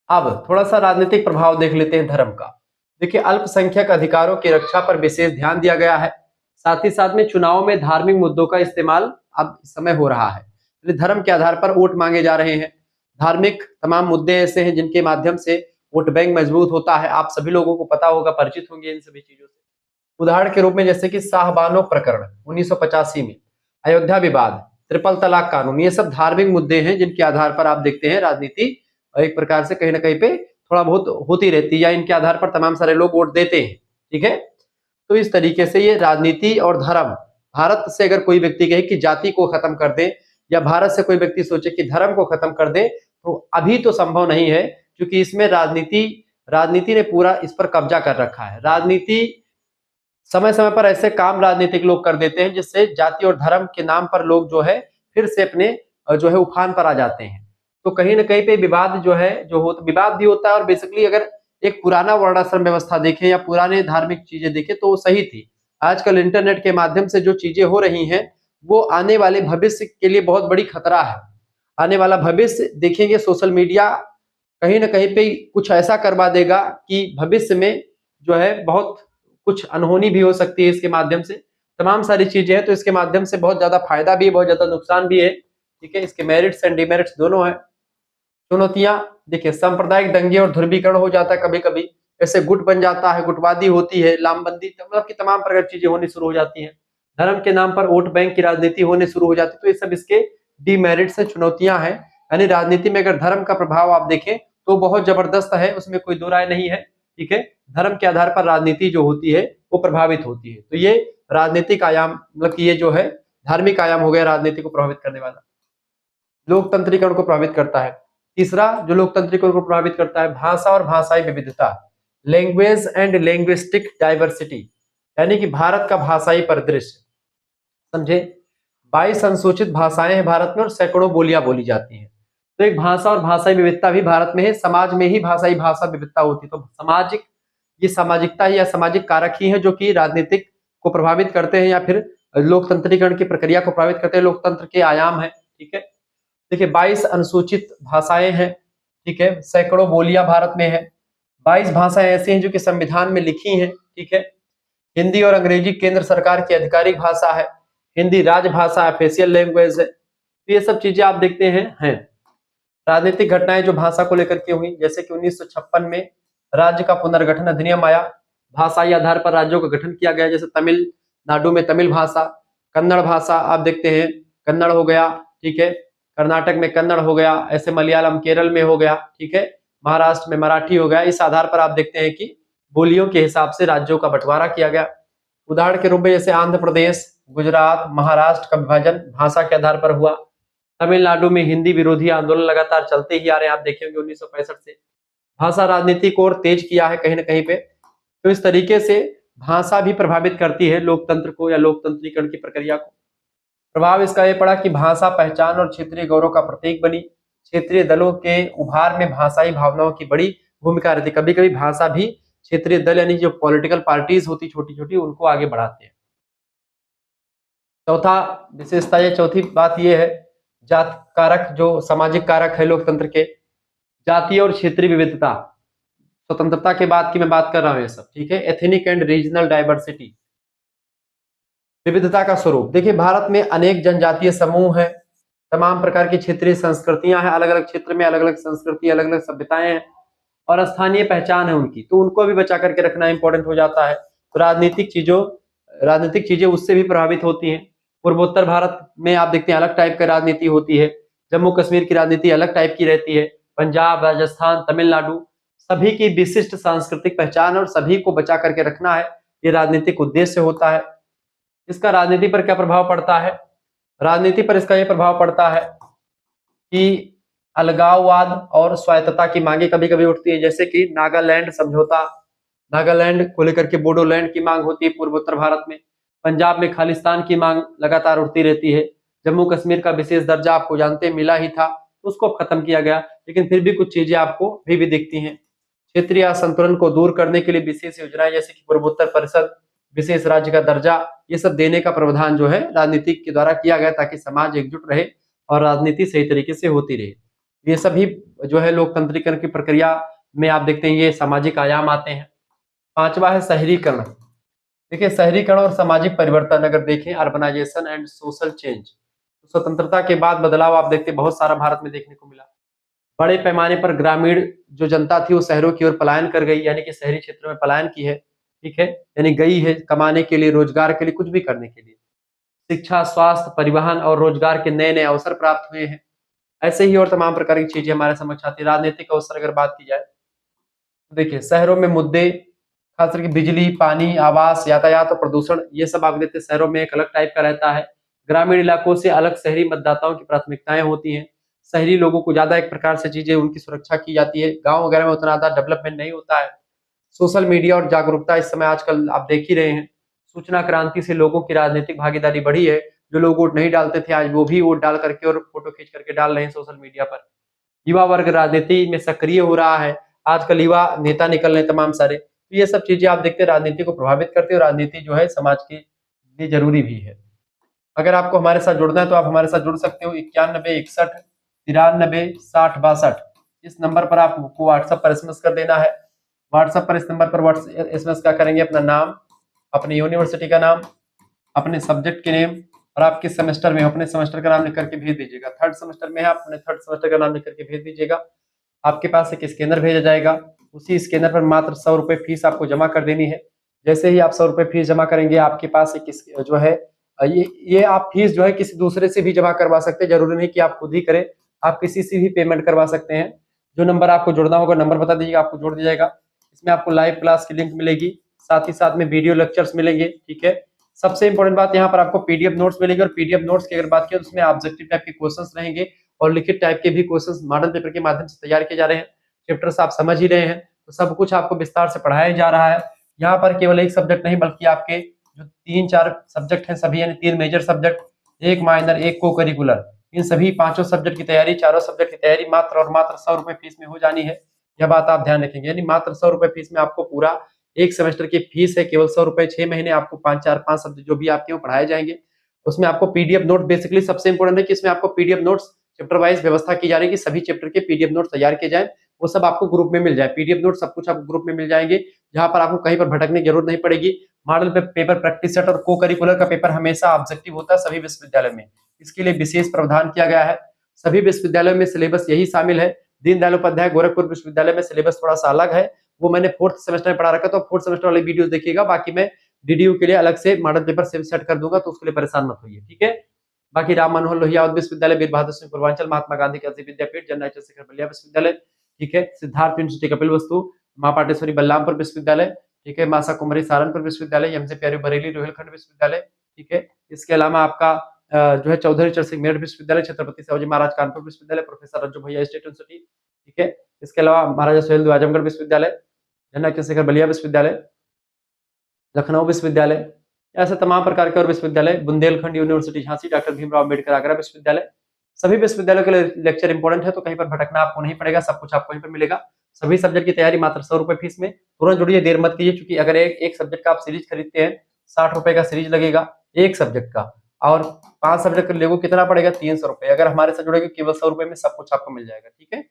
अब थोड़ा सा राजनीतिक प्रभाव देख लेते हैं धर्म का। देखिए, अल्पसंख्यक अधिकारों की रक्षा पर विशेष ध्यान दिया गया है। साथ ही साथ में चुनाव में धार्मिक मुद्दों का इस्तेमाल अब इस समय हो रहा है। धर्म के आधार पर वोट मांगे जा रहे हैं। धार्मिक तमाम मुद्दे ऐसे हैं जिनके माध्यम से वोट बैंक मजबूत होता है। आप सभी लोगों को पता होगा, परिचित होंगे इन सभी चीजों से। उदाहरण के रूप में जैसे कि शाहबानो प्रकरण 1985 में, अयोध्या विवाद, ट्रिपल तलाक कानून, ये सब धार्मिक मुद्दे हैं जिनके आधार पर आप देखते हैं राजनीति एक प्रकार से कहीं ना कहीं पे थोड़ा बहुत होती रहती है, या इनके आधार पर तमाम सारे लोग वोट देते हैं, ठीक है। तो इस तरीके से ये राजनीति और धर्म, भारत से अगर कोई व्यक्ति कहे कि जाति को खत्म कर दे, या भारत से कोई व्यक्ति सोचे कि धर्म को खत्म कर दे, तो अभी तो संभव नहीं है, क्योंकि इसमें राजनीति ने पूरा इस पर कब्जा कर रखा है। राजनीति समय समय पर ऐसे काम राजनीतिक लोग कर देते हैं जिससे जाति और धर्म के नाम पर लोग जो है फिर से अपने जो है उफान पर आ जाते हैं। तो कहीं ना कहीं पे विवाद जो है विवाद भी होता है। और बेसिकली अगर एक पुराना वर्णाश्रम व्यवस्था देखें या पुराने धार्मिक चीजें देखें तो वो सही थी। आजकल इंटरनेट के माध्यम से जो चीजें हो रही हैं वो आने वाले भविष्य के लिए बहुत बड़ी खतरा है। आने वाला भविष्य देखेंगे, सोशल मीडिया कहीं ना कहीं पे कुछ ऐसा करवा देगा कि भविष्य में जो है बहुत कुछ अनहोनी भी हो सकती है। इसके माध्यम से तमाम सारी चीजें हैं, तो इसके माध्यम से बहुत ज्यादा फायदा भी है, बहुत ज्यादा नुकसान भी है, ठीक है। इसके मेरिट्स एंड डिमेरिट्स दोनों है। चुनौतियां देखिए, सांप्रदायिक दंगे और ध्रुवीकरण हो जाता है कभी कभी, ऐसे गुट बन जाता है, गुटवादी होती है, लामबंदी, मतलब की तमाम प्रकार की चीजें होनी शुरू हो जाती है। धर्म के नाम पर वोट बैंक की राजनीति होने शुरू हो जाती है। तो ये सब इसके डिमेरिट्स है, चुनौतियां हैं। यानी राजनीति में अगर धर्म का प्रभाव आप देखें तो बहुत जबरदस्त है, उसमें कोई दो राय नहीं है, ठीक है। धर्म के आधार पर राजनीति जो होती है वो प्रभावित होती है। तो ये राजनीतिक आयाम, मतलब कि ये जो है धार्मिक आयाम हो गया राजनीति को प्रभावित करने वाला। लोकतंत्रीकरण को प्रभावित करता है। तीसरा जो लोकतंत्रीकरण को प्रभावित करता है, भाषा और भाषाई विविधता, लैंग्वेज एंड लैंग्विस्टिक डाइवर्सिटी, यानी कि भारत का भाषाई परिदृश्य। समझे, 22 अनुसूचित भाषाएं हैं भारत में और सैकड़ों बोलियां बोली जाती हैं। तो एक भाषा और भाषाई विविधता भी भारत में है। समाज में ही भाषाई भाषा विविधता होती है। तो ये सामाजिकता या सामाजिक कारक ही है जो कि राजनीतिक को प्रभावित करते हैं या फिर लोकतंत्रीकरण की प्रक्रिया को प्रभावित करते हैं। लोकतंत्र के आयाम है, ठीक है। देखिए, 22 अनुसूचित भाषाएं हैं, ठीक है। सैकड़ों बोलियां भारत में है। 22 भाषाएं ऐसी हैं जो कि संविधान में लिखी हैं, ठीक है। हिंदी और अंग्रेजी केंद्र सरकार की आधिकारिक भाषा है। हिंदी राजभाषा, ऑफिशियल लैंग्वेज है। तो ये सब चीजें आप देखते हैं। राजनीतिक घटनाएं जो भाषा को लेकर के हुई, जैसे कि 1956 में राज्य का पुनर्गठन अधिनियम आया। भाषाई आधार पर राज्यों का गठन किया गया। जैसे तमिलनाडु में तमिल भाषा, कन्नड़ भाषा आप देखते हैं, कन्नड़ हो गया, ठीक है। कर्नाटक में कन्नड़ हो गया, ऐसे मलयालम केरल में हो गया, ठीक है। महाराष्ट्र में मराठी हो गया। इस आधार पर आप देखते हैं कि बोलियों के हिसाब से राज्यों का बंटवारा किया गया। उदाहरण के रूप में जैसे आंध्र प्रदेश, गुजरात, महाराष्ट्र का विभाजन भाषा के आधार पर हुआ। तमिलनाडु में हिंदी विरोधी आंदोलन लगातार चलते ही आ रहे हैं, आप देखेंगे 1965 से। भाषा राजनीति को और तेज किया है कहीं ना कहीं पे। तो इस तरीके से भाषा भी प्रभावित करती है लोकतंत्र को या लोकतंत्रीकरण की प्रक्रिया को। प्रभाव इसका यह पड़ा कि भाषा पहचान और क्षेत्रीय गौरव का प्रतीक बनी। क्षेत्रीय दलों के उभार में भाषाई भावनाओं की बड़ी भूमिका रहती है। कभी कभी भाषा भी क्षेत्रीय दल यानी जो पॉलिटिकल पार्टीज होती छोटी छोटी, उनको आगे बढ़ाते हैं। चौथा विशेषता, ये चौथी बात ये है, जात कारक जो सामाजिक कारक है लोकतंत्र के, जातीय और क्षेत्रीय विविधता। स्वतंत्रता के बाद की मैं बात कर रहा हूं ये सब, ठीक है। एथनिक एंड रीजनल डाइवर्सिटी, विविधता का स्वरूप। देखिए, भारत में अनेक जनजातीय समूह हैं, तमाम प्रकार की क्षेत्रीय संस्कृतियां हैं। अलग अलग क्षेत्र में अलग अलग संस्कृति, अलग अलग सभ्यताएं हैं और स्थानीय पहचान है उनकी, तो उनको भी बचा करके रखना इंपॉर्टेंट हो जाता है। तो राजनीतिक चीजें उससे भी प्रभावित होती हैं। पूर्वोत्तर भारत में आप देखते हैं अलग टाइप की राजनीति होती है। जम्मू कश्मीर की राजनीति अलग टाइप की रहती है। पंजाब, राजस्थान, तमिलनाडु, सभी की विशिष्ट सांस्कृतिक पहचान और सभी को बचा करके रखना है, ये राजनीतिक उद्देश्य होता है। इसका राजनीति पर क्या प्रभाव पड़ता है? राजनीति पर इसका यह प्रभाव पड़ता है कि अलगाववाद और स्वायत्तता की मांगे कभी कभी उठती है, जैसे कि नागालैंड समझौता, नागालैंड को लेकर के बोडोलैंड की मांग होती है पूर्वोत्तर भारत में। पंजाब में खालिस्तान की मांग लगातार उठती रहती है। जम्मू कश्मीर का विशेष दर्जा आपको जानते हैं मिला ही था, तो उसको खत्म किया गया, लेकिन फिर भी कुछ चीजें आपको अभी भी दिखती हैं। क्षेत्रीय असंतुलन को दूर करने के लिए विशेष योजनाएं, जैसे कि पूर्वोत्तर परिषद, विशेष राज्य का दर्जा, ये सब देने का प्रावधान जो है राजनीति के द्वारा किया गया, ताकि समाज एकजुट रहे और राजनीति सही तरीके से होती रहे। ये सभी जो है लोकतंत्रीकरण की प्रक्रिया में आप देखते हैं ये सामाजिक आयाम आते हैं। पांचवा है शहरीकरण। देखिए, शहरीकरण और सामाजिक परिवर्तन अगर देखें, अर्बनाइजेशन एंड सोशल चेंज, तो स्वतंत्रता के बाद बदलाव आप देखते हैं बहुत सारा भारत में देखने को मिला। बड़े पैमाने पर ग्रामीण जो जनता थी वो शहरों की ओर पलायन कर गई, यानी कि शहरी क्षेत्रों में पलायन की है, ठीक है, यानी गई है कमाने के लिए, रोजगार के लिए, कुछ भी करने के लिए। शिक्षा, स्वास्थ्य, परिवहन और रोजगार के नए नए अवसर प्राप्त हुए हैं। ऐसे ही और तमाम प्रकार की चीजें हमारे समक्ष आती है। राजनीतिक अवसर अगर बात की जाए, तो देखिए शहरों में मुद्दे खास करके बिजली, पानी, आवास, यातायात और प्रदूषण, ये सब आप देखते हैं शहरों में एक अलग टाइप का रहता है। ग्रामीण इलाकों से अलग शहरी मतदाताओं की प्राथमिकताएं होती हैं। शहरी लोगों को ज्यादा एक प्रकार से चीजें उनकी सुरक्षा की जाती है, गांव वगैरह में उतना ज्यादा डेवलपमेंट नहीं होता है। सोशल मीडिया और जागरूकता इस समय आजकल आप देख ही रहे हैं। सूचना क्रांति से लोगों की राजनीतिक भागीदारी बढ़ी है। जो लोग वोट नहीं डालते थे, आज वो भी वोट डाल करके और फोटो खींच करके डाल रहे हैं सोशल मीडिया पर। युवा वर्ग राजनीति में सक्रिय हो रहा है। आजकल युवा नेता निकल रहे हैं तमाम सारे। तो ये सब चीजें आप देखते हैं राजनीति को प्रभावित करती है, और राजनीति जो है समाज के लिए जरूरी भी है। अगर आपको हमारे साथ जुड़ना है तो आप हमारे साथ जुड़ सकते हो। 9161 93 60 62 इस नंबर पर आपको व्हाट्सएप पर एसएमएस कर देना है। व्हाट्सएप पर इस नंबर पर एसएमएस क्या करेंगे, अपना नाम, अपनी यूनिवर्सिटी का नाम, अपने सब्जेक्ट के नेम, और आप किस सेमेस्टर में हो अपने सेमेस्टर का नाम लिख करके भेज दीजिएगा। थर्ड सेमेस्टर में है, आप अपने थर्ड सेमेस्टर का नाम लिख करके भेज दीजिएगा। आपके पास एक स्कैनर भेजा जाएगा। उसी स्कैनर पर मात्र 100 रुपए फीस आपको जमा कर देनी है। जैसे ही आप 100 रुपए फीस जमा करेंगे, आपके पास एक जो है ये आप फीस जो है किसी दूसरे से भी जमा करवा सकते हैं, जरूरी नहीं कि आप खुद ही करें, आप किसी से भी पेमेंट करवा सकते हैं। जो नंबर आपको जुड़ना होगा, नंबर बता दीजिएगा, आपको जोड़ दिया जाएगा। इसमें आपको लाइव क्लास की लिंक मिलेगी, साथ ही साथ में वीडियो लेक्चर्स मिलेंगे, ठीक है। सबसे इंपॉर्टेंट बात, यहाँ पर आपको पीडीएफ नोट्स मिलेंगे, और पीडीएफ नोट्स की अगर बात करें तो उसमें ऑब्जेक्टिव टाइप के क्वेश्चंस रहेंगे, और लिखित टाइप के भी क्वेश्चंस मॉडल पेपर के माध्यम से तैयार किए जा रहे हैं। चैप्टर्स आप समझ ही रहे हैं, तो सब कुछ आपको विस्तार से पढ़ाया जा रहा है। यहाँ पर केवल एक सब्जेक्ट नहीं, बल्कि आपके जो 3-4 सब्जेक्ट हैं सभी, यानी 3 मेजर सब्जेक्ट, एक माइनर, एक को करिकुलर, इन सभी पांचों सब्जेक्ट की तैयारी, चारों सब्जेक्ट की तैयारी मात्र और मात्र 100 रुपए फीस में हो जानी है। यह बात आप ध्यान रखेंगे, यानी मात्र 100 रुपए फीस में आपको पूरा एक सेमेस्टर की फीस है, केवल 100 रुपए, 6 महीने आपको 5 सब्जेक्ट जो भी आपके पढ़ाए जाएंगे। उसमें आपको पीडीएफ नोट, बेसिकली सबसे इंपॉर्टेंट है कि इसमें आपको पीडीएफ नोट्स चैप्टर वाइज व्यवस्था की जा रही है कि सभी चैप्टर के पीडीएफ नोट तैयार किए जाए, वो सब आपको ग्रुप में मिल जाए। पीडीएफ नोट सब कुछ आपको ग्रुप में मिल जाएंगे, जहां पर आपको कहीं पर भटकने की जरूरत नहीं पड़ेगी। मॉडल पेपर, प्रैक्टिस सेट और को करिकुलर का पेपर हमेशा ऑब्जेक्टिव होता है सभी विश्वविद्यालय में। इसके लिए विशेष प्रावधान किया गया है। सभी विश्वविद्यालयों में सिलेबस यही शामिल है। दीनदयाल उपाध्याय गोरखपुर विश्वविद्यालय में सिलेबस थोड़ा सा अलग है, वो मैंने 4th सेमेस्टर में पढ़ा रखा, तो 4th सेमेस्टर वाले वीडियो देखिएगा। बाकी मैं डीडीयू के लिए अलग से मॉडल पेपर सेट कर दूंगा, तो उसके लिए परेशान मत होइए, ठीक है। बाकी राम मनोहर लोहिया विश्वविद्यालय, वीर बहादुर सिंह पूर्वांचल, महात्मा गांधी कृषि विद्यापीठ, जनरल चंद्रशेखर बलिया विश्वविद्यालय, ठीक है, सिद्धार्थ यूनिवर्सिटी कपिलवस्तु, मां पाटेश्वरी बलरामपुर विश्वविद्यालय, ठीक है, मासा कुमारी सहारनपुर विश्वविद्यालय, एमजे प्यारी बरेली रोहिलखंड विश्वविद्यालय, ठीक है। इसके अलावा आपका जो है चौधरी चरण सिंह मेरठ विश्वविद्यालय, छत्रपति शिवाजी महाराज कानपुर विश्वविद्यालय, प्रोफेसर रज्जू भैया स्टेट यूनिवर्सिटी, ठीक है। इसके अलावा महाराजा सुहेलदेव आजमगढ़ विश्वविद्यालय, जनरल चंद्रशेखर बलिया विश्वविद्यालय, लखनऊ विश्वविद्यालय, ऐसे तमाम प्रकार के और विश्वविद्यालय, बुंदेलखंड यूनिवर्सिटी झांसी, डॉक्टर भीमराव अम्बेडकर आगरा विश्वविद्यालय। सभी विश्वविद्यालयों के लिए लेक्चर इंपॉर्टेंट है, तो कहीं पर भटकना आपको नहीं पड़ेगा, सब कुछ आपको वहीं पर मिलेगा। सभी सब्जेक्ट की तैयारी मात्र 100 रुपए फीस में। तुरंत जुड़िए, देर मत कीजिए, क्योंकि अगर एक सब्जेक्ट का आप सीरीज खरीदते हैं, 60 रुपए का सीरीज लगेगा एक सब्जेक्ट का, और 5 सब्जेक्ट का लोगों कितना पड़ेगा, 300 रुपए। अगर हमारे साथ जुड़ेगा केवल 100 रुपए में सब कुछ आपको मिल जाएगा, ठीक है।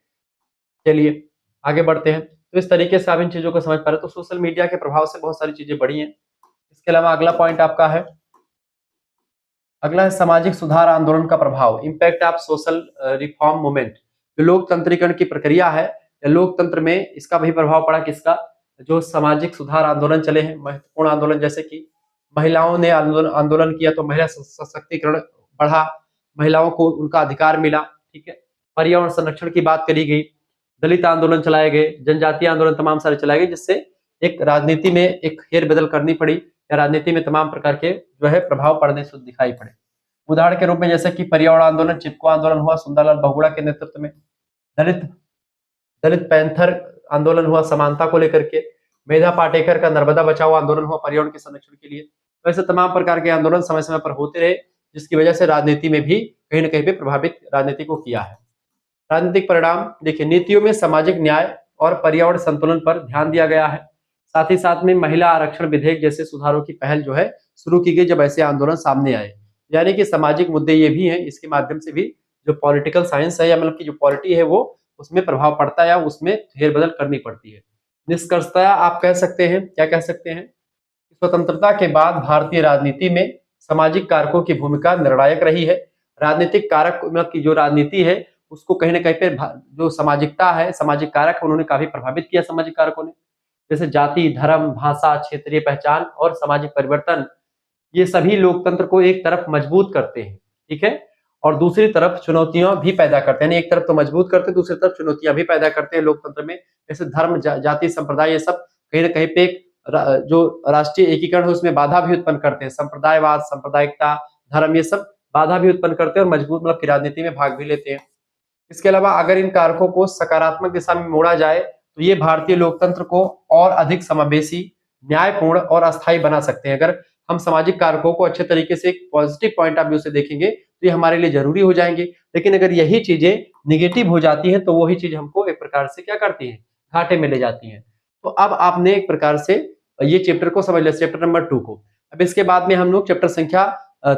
चलिए आगे बढ़ते हैं। तो इस तरीके से आप इन चीजों को समझ पा रहे हैं। तो सोशल मीडिया के प्रभाव से बहुत सारी चीजें बढ़ी हैं। इसके अलावा अगला पॉइंट आपका है, अगला है सामाजिक सुधार आंदोलन का प्रभाव, impact of social reform movement. जो लोकतंत्रीकरण की प्रक्रिया है, या लोकतंत्र में इसका भी प्रभाव पड़ा, किसका, जो सामाजिक सुधार आंदोलन चले हैं, महत्वपूर्ण आंदोलन, जैसे कि महिलाओं ने आंदोलन किया तो महिला सशक्तिकरण बढ़ा, महिलाओं को उनका अधिकार मिला, ठीक है। पर्यावरण संरक्षण की बात करी गई, दलित आंदोलन चलाए गए, जनजातीय आंदोलन तमाम सारे चलाए गए, जिससे एक राजनीति में एक फेरबदल करनी पड़ी, या राजनीति में तमाम प्रकार के जो है प्रभाव पड़ने से दिखाई पड़े। उदाहरण के रूप में जैसे कि पर्यावरण आंदोलन, चिपको आंदोलन हुआ सुंदरलाल बहुगुणा के नेतृत्व में, दलित दलित पैंथर आंदोलन हुआ समानता को लेकर के, मेधा पाटेकर का नर्मदा बचाओ आंदोलन हुआ पर्यावरण के संरक्षण के लिए। तो ऐसे तमाम प्रकार के आंदोलन समय समय पर होते रहे, जिसकी वजह से राजनीति में भी कहीं ना कहीं पे प्रभावित राजनीति को किया है। राजनीतिक परिणाम देखिए, नीतियों में सामाजिक न्याय और पर्यावरण संतुलन पर ध्यान दिया गया है। साथ ही साथ में महिला आरक्षण विधेयक जैसे सुधारों की पहल जो है शुरू की गई, जब ऐसे आंदोलन सामने आए। यानी कि सामाजिक मुद्दे ये भी हैं, इसके माध्यम से भी जो पॉलिटिकल साइंस है या मतलब की जो पॉलिटी है वो उसमें प्रभाव पड़ता है या उसमें फेरबदल करनी पड़ती है। निष्कर्षतः आप कह सकते हैं, क्या कह सकते हैं, स्वतंत्रता के बाद भारतीय राजनीति में सामाजिक कारकों की भूमिका निर्णायक रही है। राजनीतिक कारक मतलब की जो राजनीति है उसको कहीं ना कहीं पे जो सामाजिकता है, सामाजिक कारक उन्होंने काफी प्रभावित किया, सामाजिक कारकों ने, जैसे जाति, धर्म, भाषा, क्षेत्रीय पहचान और सामाजिक परिवर्तन, ये सभी लोकतंत्र को एक तरफ मजबूत करते हैं, ठीक है, और दूसरी तरफ चुनौतियां भी पैदा करते हैं। एक तरफ तो मजबूत करते हैं, दूसरी तरफ चुनौतियां भी पैदा करते हैं लोकतंत्र में। जैसे धर्म, जाति, संप्रदाय, ये सब कहीं ना कहीं पे जो राष्ट्रीय एकीकरण है उसमें बाधा भी उत्पन्न करते हैं। संप्रदायवाद, सांप्रदायिकता, धर्म, ये सब बाधा भी उत्पन्न करते हैं और मजबूत मतलब की राजनीति में भाग भी लेते हैं। इसके अलावा अगर इन कारकों को सकारात्मक दिशा में मोड़ा जाए तो ये भारतीय लोकतंत्र को और अधिक समावेशी, न्यायपूर्ण और अस्थायी बना सकते हैं। अगर हम सामाजिक कारकों को अच्छे तरीके से एक पॉजिटिव पॉइंट ऑफ व्यू से देखेंगे तो ये हमारे लिए जरूरी हो जाएंगे। लेकिन अगर यही चीजें निगेटिव हो जाती हैं तो वही चीज हमको एक प्रकार से क्या करती है, घाटे में ले जाती है। तो अब आपने एक प्रकार से ये चैप्टर को समझ लिया, चैप्टर नंबर 2 को। अब इसके बाद में हम लोग चैप्टर संख्या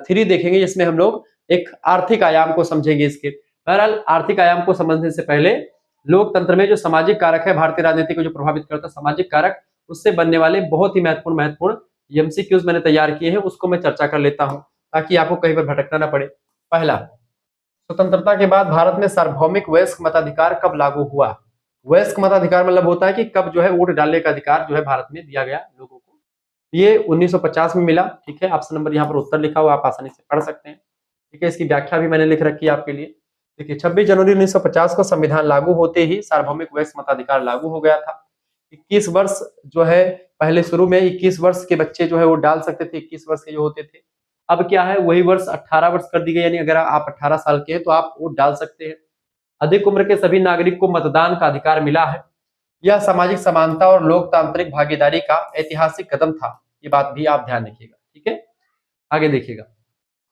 3 देखेंगे, जिसमें हम लोग एक आर्थिक आयाम को समझेंगे। इसके बहरहाल आर्थिक आयाम को समझने से पहले लोकतंत्र में जो सामाजिक कारक है, भारतीय राजनीति को जो प्रभावित करता है सामाजिक कारक, उससे बनने वाले बहुत ही महत्वपूर्ण एमसीक्यूज मैंने तैयार किए हैं, उसको मैं चर्चा कर लेता हूं ताकि आपको कहीं पर भटकना ना पड़े। पहला, स्वतंत्रता के बाद भारत में सार्वभौमिक वयस्क मताधिकार कब लागू हुआ? वयस्क मताधिकार मतलब होता है कि कब जो है वोट डालने का अधिकार जो है भारत में दिया गया लोगों को। ये 1950 में मिला, ठीक है। ऑप्शन नंबर यहाँ पर उत्तर लिखा हुआ, आप आसानी से पढ़ सकते हैं, ठीक है। इसकी व्याख्या भी मैंने लिख रखी है आपके लिए। देखिए 26 जनवरी 1950 को संविधान लागू होते ही सार्वभौमिक वयस्क मताधिकार लागू हो गया था। 21 वर्ष जो है, पहले शुरू में 21 वर्ष के बच्चे जो है वो डाल सकते थे, 21 वर्ष के जो होते थे। अब क्या है, वही वर्ष 18 वर्ष कर दी गई, यानी अगर आप 18 साल के हैं तो आप वोट डाल सकते हैं। अधिक उम्र के सभी नागरिक को मतदान का अधिकार मिला है। यह सामाजिक समानता और लोकतांत्रिक भागीदारी का ऐतिहासिक कदम था। ये बात भी आप ध्यान रखिएगा, ठीक है। आगे देखिएगा,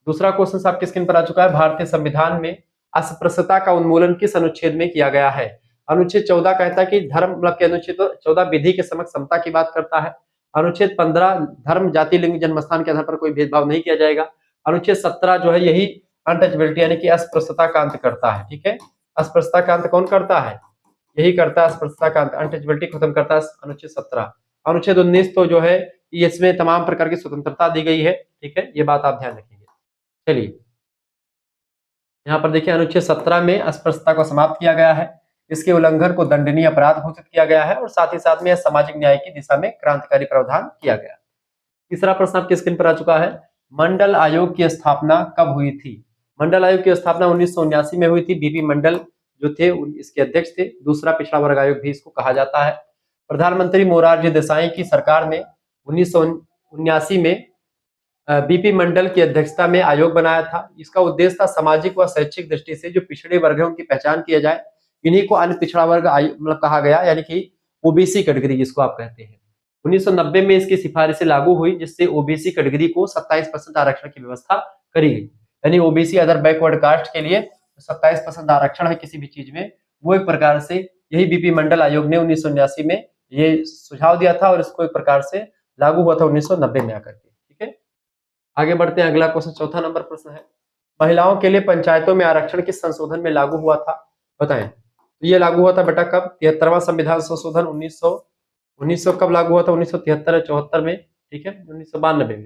दूसरा क्वेश्चन आपके स्क्रीन पर आ चुका है। भारतीय संविधान में अस्पृश्यता का उन्मूलन किस अनुच्छेद में किया गया है? अनुच्छेद 14 कहता है कि धर्म मतलब के, अनुच्छेद 14 विधि के समक्ष समता की बात करता है। अनुच्छेद 15 धर्म, जाति, लिंग, जन्मस्थान के आधार पर कोई भेदभाव नहीं किया जाएगा। अनुच्छेद 17 जो है यही अनटचेबिलिटी यानी कि अस्पृश्यता का अंत करता है, ठीक है। अस्पृश्यता का अंत कौन करता है? यही करता है, अस्पृश्यता का अंत, अनटचेबिलिटी खत्म करता है अनुच्छेद 17। अनुच्छेद 19 तो जो है इसमें तमाम प्रकार की स्वतंत्रता दी गई है, ठीक है। ये बात आप ध्यान रखेंगे। चलिए यहाँ पर देखिए, अनुच्छेद 17 में अस्पृश्यता को समाप्त किया गया है। इसके उल्लंघन को दंडनीय अपराध घोषित किया गया है और साथ ही साथ में सामाजिक न्याय की दिशा में क्रांतिकारी प्रावधान किया गया। तीसरा प्रश्न आपकी स्क्रीन पर आ चुका है। मंडल आयोग की स्थापना कब हुई थी? मंडल आयोग की स्थापना 1979 में हुई थी। बीपी मंडल जो थे इसके अध्यक्ष थे। दूसरा पिछड़ा वर्ग आयोग भी इसको कहा जाता है। प्रधानमंत्री मोरारजी देसाई की सरकार ने 1979 में बीपी मंडल की अध्यक्षता में आयोग बनाया था। इसका उद्देश्य था सामाजिक व शैक्षिक दृष्टि से जो पिछड़े वर्ग है उनकी पहचान किया जाए। इन्हीं को अन्य पिछड़ा वर्ग मतलब कहा गया, यानी कि ओबीसी कैटेगरी जिसको आप कहते हैं। 1990 में इसकी सिफारिशें लागू हुई, जिससे ओबीसी कैटेगरी को 27% आरक्षण की व्यवस्था करी गई। यानी ओबीसी अदर बैकवर्ड कास्ट के लिए 27% आरक्षण है किसी भी चीज में, वो एक प्रकार से यही बीपी मंडल आयोग ने 1979 में ये सुझाव दिया था और इसको एक प्रकार से लागू हुआ था 1990 में आकर के, ठीक है। आगे बढ़ते हैं, अगला क्वेश्चन चौथा नंबर प्रश्न है। महिलाओं के लिए पंचायतों में आरक्षण किस संशोधन में लागू हुआ था? बताएं। तो ये लागू हुआ था बेटा कब? 73वां संविधान संशोधन 1900 कब लागू हुआ था? 1973 74 में, ठीक है। 1992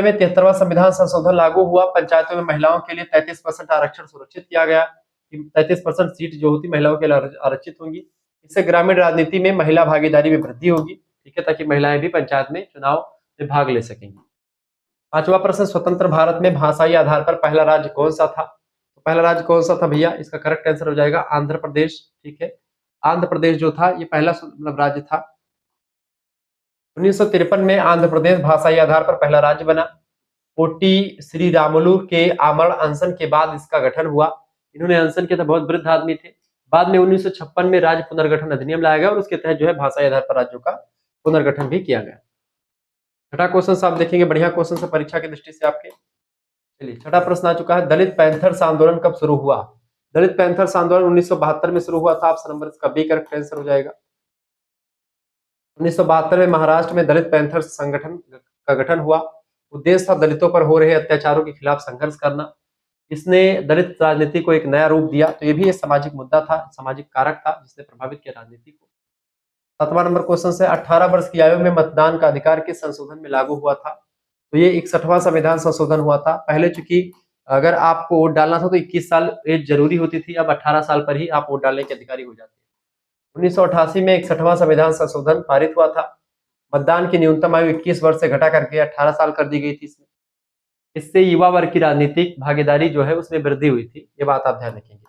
में 73वां संविधान संशोधन लागू हुआ। पंचायतों में महिलाओं के लिए 33% आरक्षण सुरक्षित किया गया। 33% सीट जो होती महिलाओं के लिए आरक्षित होंगी। इससे ग्रामीण राजनीति में महिला भागीदारी में वृद्धि होगी, ठीक है, ताकि महिलाएं भी पंचायत में चुनाव में भाग ले सकेंगी। पांचवा प्रश्न, स्वतंत्र भारत में भाषाई आधार पर पहला राज्य कौन सा था? तो पहला राज्य कौन सा था भैया? इसका करेक्ट आंसर हो जाएगा आंध्र प्रदेश, ठीक है। आंध्र प्रदेश जो था ये पहला मतलब राज्य था। 1953 में आंध्र प्रदेश भाषाई आधार पर पहला राज्य बना। पोटी श्री रामुलु के आमरण अनशन के बाद इसका गठन हुआ। इन्होंने अनशन किया था, बहुत वृद्ध आदमी थे। बाद में 1956 में राज्य पुनर्गठन अधिनियम लाया गया और उसके तहत जो है भाषाई आधार पर राज्यों का पुनर्गठन भी किया गया। छठा क्वेश्चन आप देखेंगे, बढ़िया क्वेश्चन है परीक्षा की दृष्टि से आपके। चलिए छठा प्रश्न आ चुका है, दलित पैंथर्स आंदोलन कब शुरू हुआ? दलित पैंथर्स आंदोलन 1972 में शुरू हुआ था। ऑप्शन नंबर इसका बी करेक्ट आंसर हो जाएगा। 1972 में महाराष्ट्र में दलित पैंथर्स संगठन का गठन हुआ। उद्देश्य था दलितों पर हो रहे अत्याचारों के खिलाफ संघर्ष करना। इसने दलित राजनीति को एक नया रूप दिया। तो ये भी एक सामाजिक मुद्दा था, सामाजिक कारक था जिसने प्रभावित किया राजनीति को। 7वां नंबर क्वेश्चन है, 18 वर्ष की आयु में मतदान का अधिकार किस संशोधन में लागू हुआ था? तो ये 61वां संविधान संशोधन हुआ था। पहले चूंकि अगर आपको वोट डालना था तो 21 साल एज जरूरी होती थी, अब 18 साल पर ही आप वोट डालने के अधिकारी हो जाते हैं। 1988 में 61वां संविधान संशोधन पारित हुआ था। मतदान की न्यूनतम आयु 21 वर्ष से घटा करके 18 साल कर दी गई थी इसमें। इससे युवा वर्ग की राजनीतिक भागीदारी जो है उसमें वृद्धि हुई थी। ये बात आप ध्यान रखेंगे।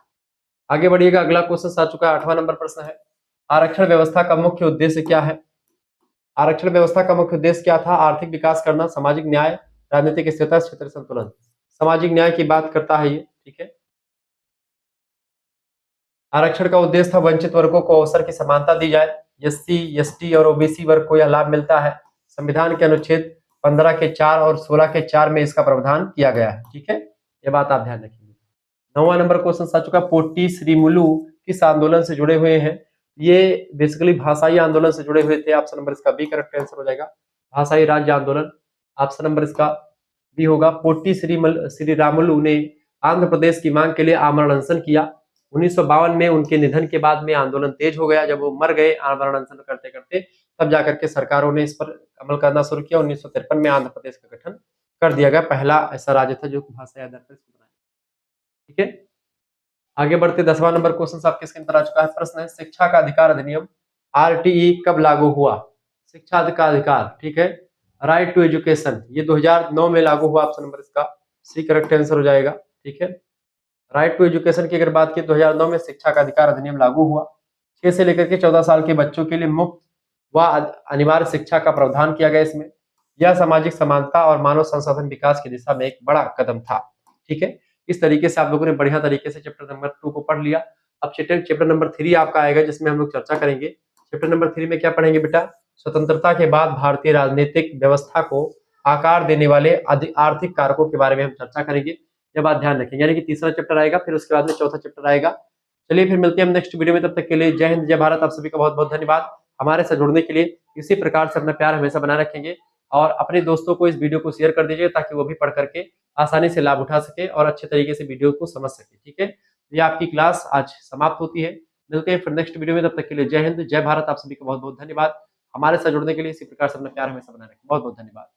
आगे बढ़िएगा, अगला क्वेश्चन आ चुका है, 8वां नंबर प्रश्न है, आरक्षण व्यवस्था का मुख्य उद्देश्य क्या है? आरक्षण व्यवस्था का मुख्य उद्देश्य क्या था? आर्थिक विकास करना, सामाजिक न्याय, राजनीतिक स्थिरता, क्षेत्रीय संतुलन। सामाजिक न्याय की बात करता है ये, ठीक है। आरक्षण का उद्देश्य था वंचित वर्गों को अवसर की समानता दी जाए। एससी, एसटी और ओबीसी वर्ग को यह लाभ मिलता है। संविधान के अनुच्छेद 15 के 4 और 16 के 4 में इसका प्रावधान किया गया है, ठीक है। ये बात आप ध्यान रखेंगे। 9वां नंबर क्वेश्चन आ चुका, पोट्टी श्रीमुलु किस आंदोलन से जुड़े हुए हैं? ये बेसिकली भाषाई आंदोलन से जुड़े हुए थे। ऑप्शन नंबर इसका बी करेक्ट आंसर हो जाएगा, भाषाई राज्य आंदोलन। ऑप्शन नंबर इसका बी होगा। पोट्टी श्रीरामुलु ने आंध्र प्रदेश की मांग के लिए आमरण अनशन किया। 1952 में उनके निधन के बाद में आंदोलन तेज हो गया। जब वो मर गए आमरण अनशन करते करते, तब जाकर के सरकारों ने इस पर अमल करना शुरू किया। 1953 में आंध्र प्रदेश का गठन कर दिया गया। पहला ऐसा राज्य था जो भाषाई आधार पर इसको बनाया, ठीक है। आगे बढ़ते 10वां नंबर क्वेश्चन आपके स्क्रीन पर आ चुका है। प्रश्न है, शिक्षा का अधिकार अधिनियम आरटीई कब लागू हुआ? शिक्षा का अधिकार, ठीक है, राइट टू एजुकेशन, ये 2009 में लागू हुआ। ऑप्शन नंबर इसका सी करेक्ट आंसर हो जाएगा, ठीक है। राइट टू एजुकेशन की अगर बात की, 2009 में शिक्षा का अधिकार अधिनियम लागू हुआ। 6 से लेकर के 14 साल के बच्चों के लिए मुफ्त व अनिवार्य शिक्षा का प्रावधान किया गया इसमें। यह सामाजिक समानता और मानव संसाधन विकास की दिशा में एक बड़ा कदम था, ठीक है। इस तरीके से आप लोगों ने बढ़िया तरीके से चैप्टर नंबर 2 को पढ़ लिया। अब चैप्टर नंबर 3 आपका आएगा, जिसमें हम लोग चर्चा करेंगे। चैप्टर नंबर 3 में क्या पढ़ेंगे बेटा? स्वतंत्रता के बाद भारतीय राजनीतिक व्यवस्था को आकार देने वाले आर्थिक कारकों के बारे में हम चर्चा करेंगे। ये बात ध्यान रखेंगे, यानी कि तीसरा चैप्टर आएगा, फिर उसके बाद में चौथा चैप्टर आएगा। चलिए फिर मिलते हैं हम नेक्स्ट वीडियो में, तब तक के लिए जय हिंद, जय भारत। आप सभी का बहुत बहुत धन्यवाद हमारे साथ जुड़ने के लिए। इसी प्रकार से अपना प्यार हमेशा बनाए रखेंगे और अपने दोस्तों को इस वीडियो को शेयर कर दीजिए, ताकि वो भी पढ़ करके आसानी से लाभ उठा सके और अच्छे तरीके से वीडियो को समझ सके, ठीक है। ये आपकी क्लास आज समाप्त होती है। मिलते हैं फिर नेक्स्ट वीडियो में, तब तक के लिए जय हिंद, जय भारत। आप सभी का बहुत बहुत धन्यवाद हमारे साथ जुड़ने के लिए। इसी प्रकार से अपना प्यार हमेशा बनाए रखें। बहुत बहुत धन्यवाद।